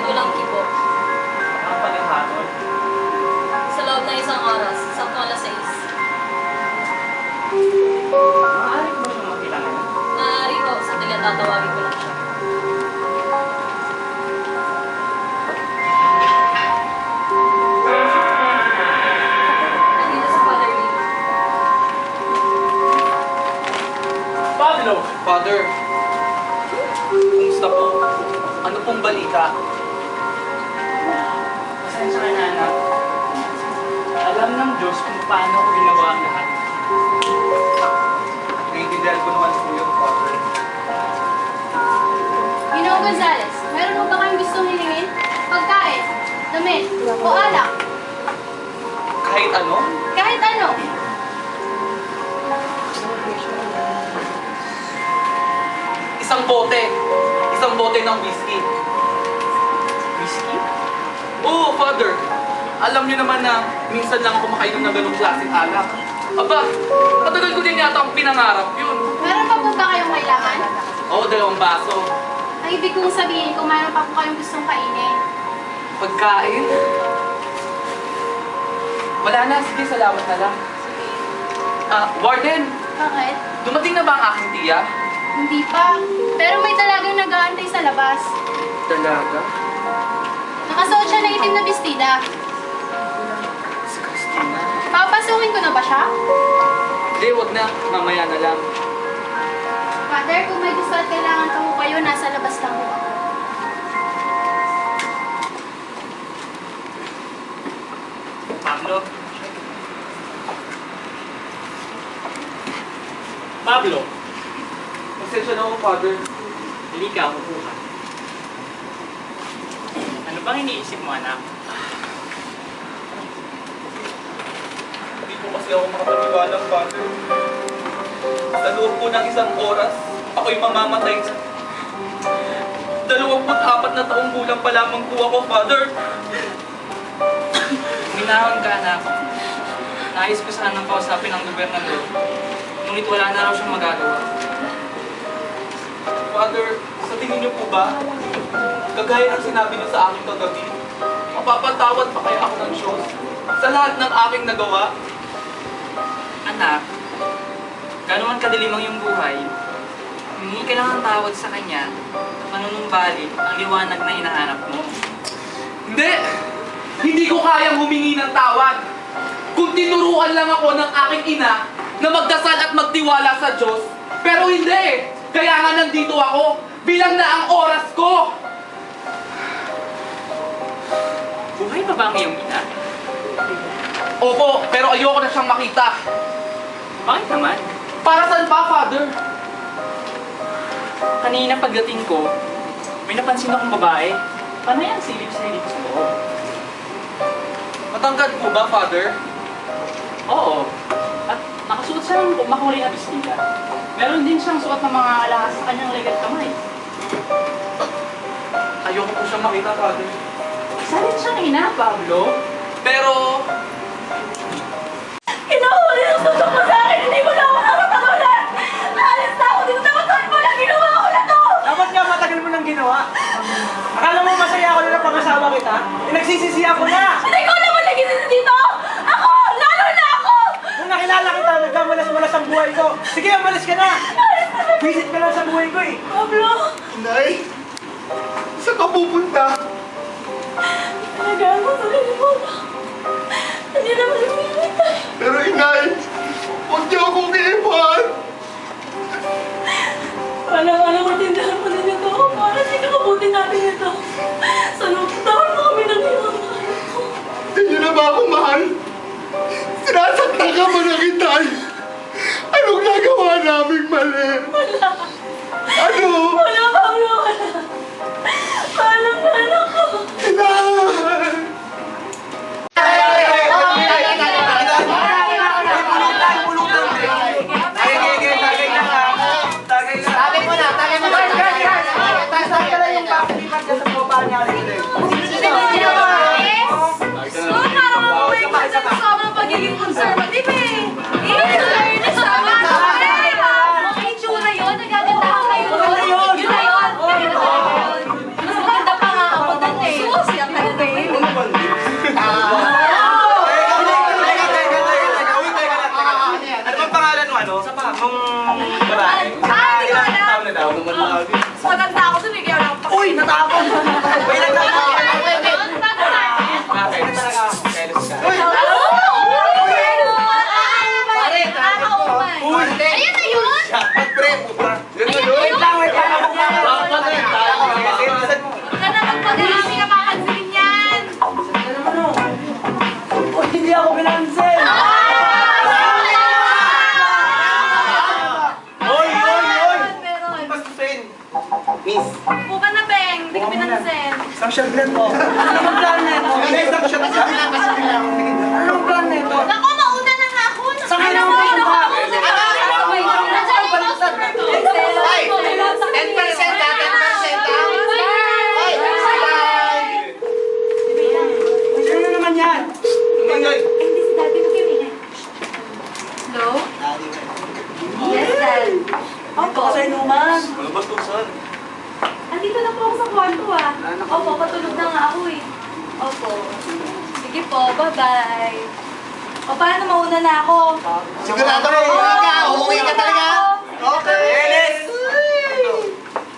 walang kibo. Ang paghahatol. Sa loob ng isang oras, sakto alas 6. Maaari ko ba siyang makita ngayon? Maaari ko, sa tatawagin ko lang siya. Nandito sa Father Lee. Pablo! Father, kumusta po? Ano pong balita? Pasensya ka na, anak. Alam ng Diyos kung paano ko ginawa ang lahat. Naiintindihan ko naman po yung Father. Ginoong Gonzales, meron mo ba kayong gustong hilingin? Pagkain, damit, o alak? Kahit ano? Kahit ano. Isang bote. Isang bote ng whiskey. Whiskey? Oo, Father. Alam niyo naman na minsan lang ako makainom ng ganong klaseng alak. Aba, matagal ko din yata ang pinangarap yun. Meron pa po ba kayong kailangan? Oo, 2 baso. Ang ibig kong sabihin kung meron pa po kayong gustong kainin. Pagkain? Wala na, sige, salamat na lang. Warden, Bakit? dumating na ba ang aking tiya? Hindi pa. Pero may dalagang nag-aantay sa labas. Dalaga? Nakasuot siya ng itim na bestida. Si Christina? Papasukin ko na ba siya? Hindi, wag na. Mamaya na lang. Father, kung may gusto at kailangan pa po kayo, nasa labas lang po ako. Pablo? Pablo! Pasensya na ako, Father. Halika, upo ka. Ano bang iniisip mo, anak? Hindi po kasi ako makapaniwalang, Father. Sa loob po ng isang oras, ako'y mamamatay. 24 na taong gulang pa lamang po ako, Father. Minahon ka, anak. Nais ko sanang kausapin ang gobernador. Ngunit wala na raw siyang magagawa. Father, sa tingin niyo po ba, kagaya ng sinabi niyo sa akin kagabi, mapapatawad pa kaya ako ng Diyos sa lahat ng aking nagawa? Anak, gano'n man kadilim ang iyong buhay, humingi ka lang ng tawad sa Kanya at manunumbalik ang liwanag na hinahanap mo. Hindi! Hindi ko kayang humingi ng tawad. Kung tinuruan lang ako ng aking ina na magdasal at magtiwala sa Diyos, pero hindi! Kaya nga nandito ako, bilang na ang oras ko! Buhay pa ba ang iyong ina? Opo, pero ayoko na siyang makita. Bakit naman? Para saan pa, Father? Kanina pagdating ko, may napansin akong babae. Panay ang silip-silip sa loob. Matangkad po ba, Father? Oo. At nakasuot siya ng makulay na bestida. Meron din siyang suot ng mga alahas sa kanyang leg at kamay. Ayoko po siyang makita, Father. Salit siyang ina, Pablo. Pero, Kinahuli ng suso mo sa akin, hindi mo na ako nakapatulan! Naalis na ako dito sa katulad mo na ginawa ko na to! Dapat nga matagal mo nang ginawa. Akala mo masaya ako na pangasawa kita? Nagsisisi ako na! Hindi ko naman naging dito! Ako! Lalo na ako! Nung nakilala kita, nagkamalas-malas ang buhay ko. Sige, umalis ka na! Visit ka lang sa buhay ko eh. Pablo! Inay, saan ka pupunta? Talaga ako nakalimutan. Hindi naman lumilitay. Pero inay, huwag niyo akong iiwan. Alang-alang matindahan mo din ito. Para hindi kakabuti natin ito. Sa loob taon mo kami nang iwangkaya ko. Hindi niyo na ba ako mahal? Sinasaktan ka ba ng itay? Anong nagawa naming mali? Wala. Ano? Wala, Pablo. Wala. Paalam na anak ko. Inay! Tagay mo na. Saan ka lang yung pakilipat ka sa baba niya? Sobrang pagiging conservative eh. Fairness naman. Mga itsura yun, nagaganda kayo. Yun na yun. ako pinansin! Hoy! Meron. Bastusin! Miss, Upo ka na, Beng. Hindi ka pinansin. isang shot lang po. Ano bang plan nito? Isang shot lang. Anong plan nito? Naku, mauna na nga ako. Sa akin ang plan ka! Ay! 10% ha, 10% ha. Sino na naman yan? Ingay! Hindi si Daddy mag-ibigay. Hello? Yes, Dad. Opo. Sa inuman. Andito na po ako sa kwarto Opo, patulog na nga ako Opo. Sige po, bye-bye. O, paano mauna na ako? Sigurado mo, umuwi ka. Umuwi ka talaga. Okay. Elis!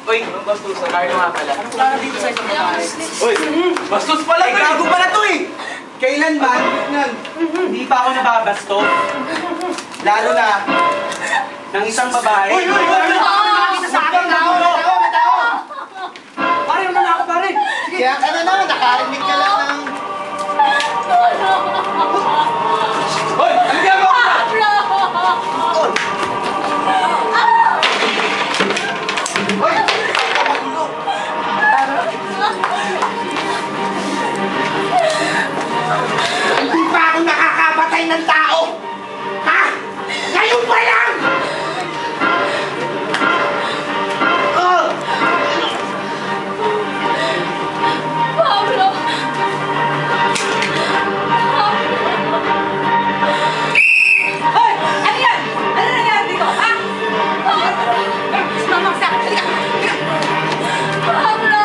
Uy, bastusan. Carlo nga pala. Anong plano dito sa isang babae? Uy, bastos pala Ay, gago pala to eh! Kailanman, hindi pa ako nababasto. Lalo na, ng isang babae. Uy! Nakakita sa akin, May tao! Pare, ano na ako, pare? Kaya ka na naman, nakarinig ka lang ng... Hoy, ano ginagawa mo na? Hoy! Magulo! Hindi pa ako nakakapatay ng tao! Ha? Ngayon pa lang! Oh! Pablo! Hoy! Ano yan? Ano nangyari dito? Ha? Mamang sa akin. Pablo!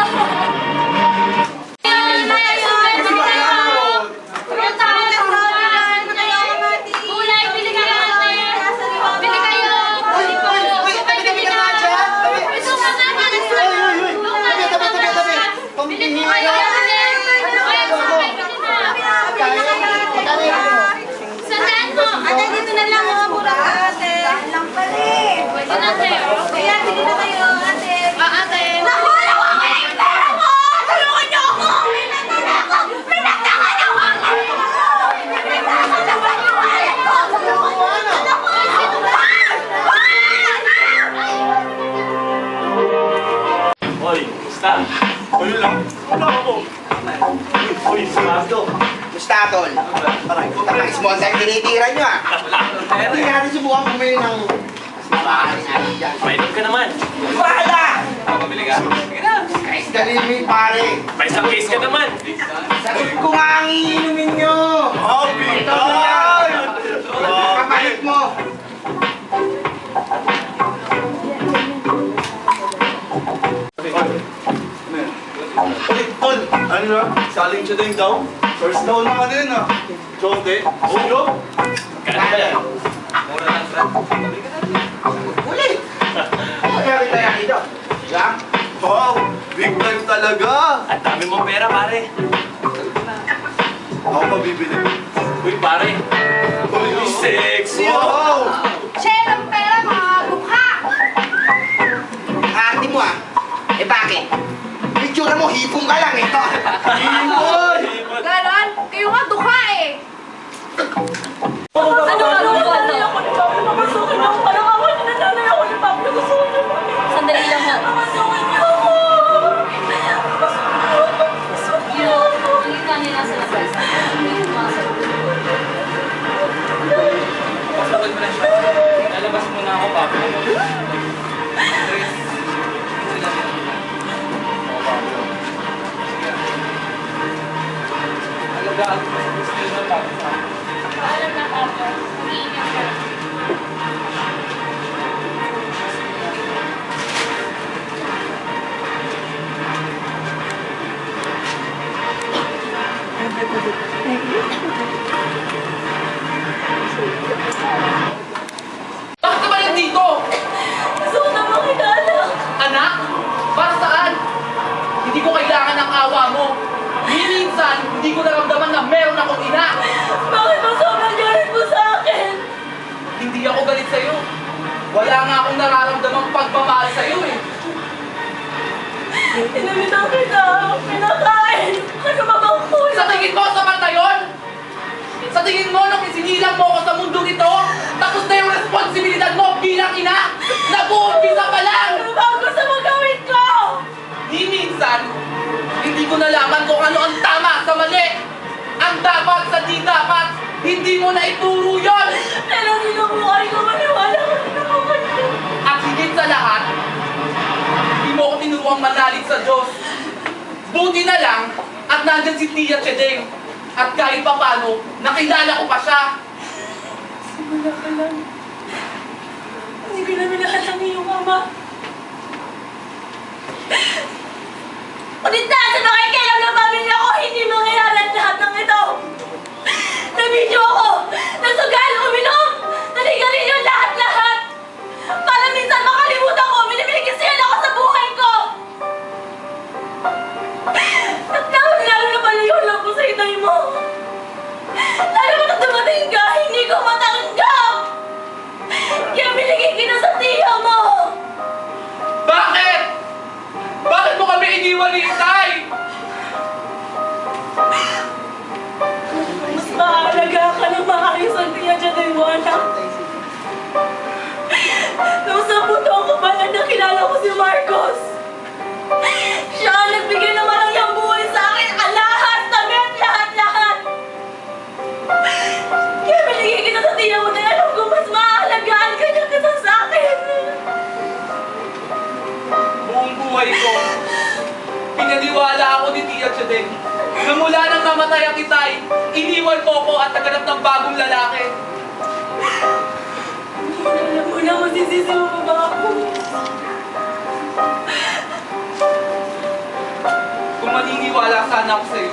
Kulay, bili kayo natin! Bili kayo! Tabi ka nga dyan! Tabi! Ito ka nga natin sa... Tabi! Bili po kayo! Sandaan mo! Ate, dito na lang oh, mura ka ate. Lang pala eh. Pwede na tayo. Kaya, sige na kayo ate. Ate. Naku, naku, yung pera mo! Tulungan niyo ako! Pinagtakan niyo ako! Pinagtakan na ba yung wallet ko? Tulungan niyo ako! Hoy, basta. Hoy lang. Wala ako. Hoy, sarado. Gusta, tol? Parang puta ka sponsor yung tinitira nyo ah! Hindi natin subukan bumili ng... Bahay natin dyan. Painom ka naman. Bahala! Pabili ka? Sige na. Guys, dalili pare! May isang case ka naman. Sagot ko nga ang iinumin nyo! Ito na yan! Kapalit mo! Tol, ano na? Saling siya din daw? First down naman yun ah. Jote, ulo. Kaya yan. Mura lang, Brad. Pabili ka na. Uli! Kaya kita yan dito. Diba? Wow, big time talaga. Ang dami mong pera, pare. Ako pa bibili. Uy, pare. Uy, sexy. Wow! Share ang pera, mga bukha! Arte mo ah. Eh bakit? Picture mo, hipong ka lang ito. Hipon! Ganon? Kayo nga dukha eh! Sandali lang ha. Yung halika nila sa labas. Pumasok. Pagod mo na siya. Lalabas muna ako, Pablo. Alagaan mo sa gusto nyo, Pablo. Paalam na Pablo. Mag-iingat ka. Bakit ka ba nandito? Gusto ko na makilala! Anak? Para saan? Hindi ko kailangan ng awa mo. Minsan, hindi ko naramdaman na meron akong ina. Bakit mo sobrang galit mo sa akin? Hindi ako galit sa'yo. Wala nga akong nararamdamang pagmamahal sa'yo eh. Inamitan kita! Pinakain! Ano ba bang kulang? Sa tingin mo, sapat na yun? Sa tingin mo, nung isinilang mo ako sa mundong ito, tapos na yung responsibilidad mo bilang ina, nag-uumpisa pa lang! Ano ba ang gusto mong gawin ko? Ni minsan, hindi ko nalaman kung ano ang tama sa mali. Ang dapat sa di dapat, hindi mo na ituro yun! Pero sinubukan ko maniwala ko sinubukan ko. At higit sa lahat, hindi mo ako tinuruang manalig sa Diyos. Buti na lang at nandyan si Tia Chedeng. At kahit pa paano, nakilala ko pa siya. Simula ka lang. Hindi ko na minahal ang iyong ama. Ngunit nasa nakikialam ng pamilya ko, hindi mangyayari ang lahat ng ito. Nabidyo ako, nasugal, uminom, naligarilyo lahat-lahat. Para minsan makalimutan ko, minimigisiyan ako sa buhay ko. At lalo na palayo lang ko sa inay mo. Lalo mo na dumating ka, hindi ko matanggap. Kaya binigay kita sa tiya mo. Bakit? Bakit mo kami iniwan ni Itay? Mas maalaga ka ng maayos ang tiya dyan ay wanak. Nung sa puto ko pa lang nakilala ko si Marcos. Siya ang nagbigay ng marangyang buhay sa akin. Lahat, damit, lahat-lahat. Kaya binigay kita sa tiya mo dahil alam ko mas maalagaan ka niya kaysa sa akin. Buong buhay ko, pinaniwala ako ni Tia Chedeng na mula nang namatay ang Itay, iniwan mo ko at naghanap ng bagong lalaki. Alam mo na masisisi mo pa ba ako? Kung maniniwala sana ako sa'yo,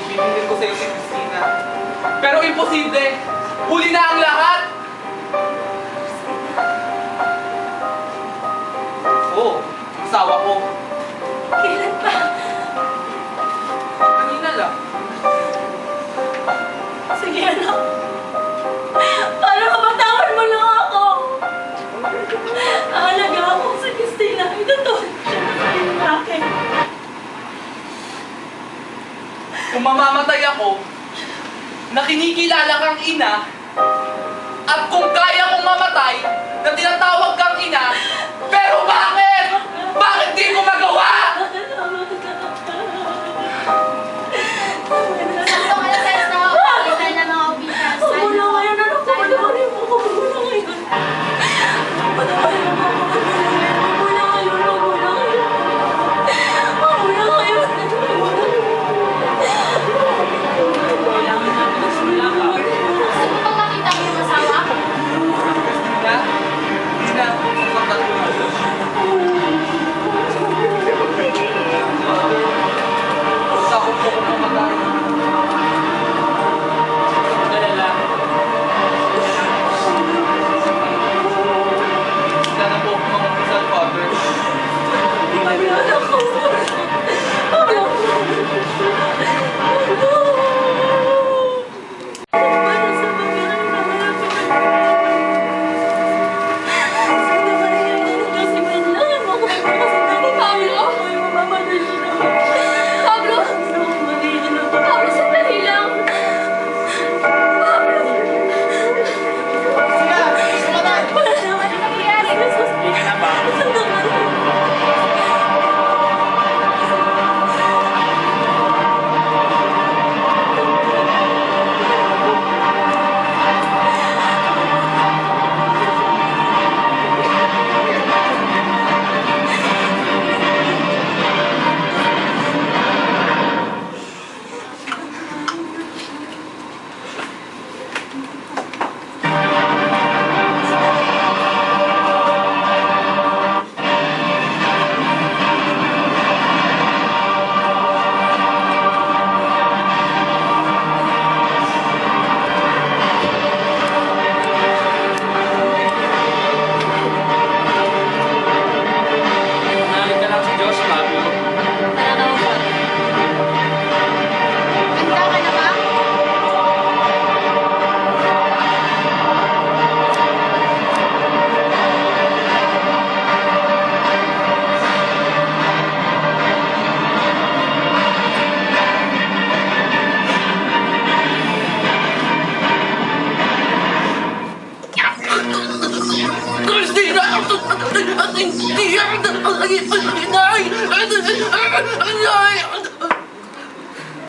bibigyan ko sa'yo si Christina. Pero imposible! Huli na ang lahat! Oo, asawa ko. Kailan pa? Kanina lang. Sige, anak. Para mapatawan mo lang ako. Aalaga ako sa Christina. Itutulad siya sa akin. Kung mamamatay ako, na kinikilala kang ina, at kung kaya kong mamatay, na tinatawag kang ina,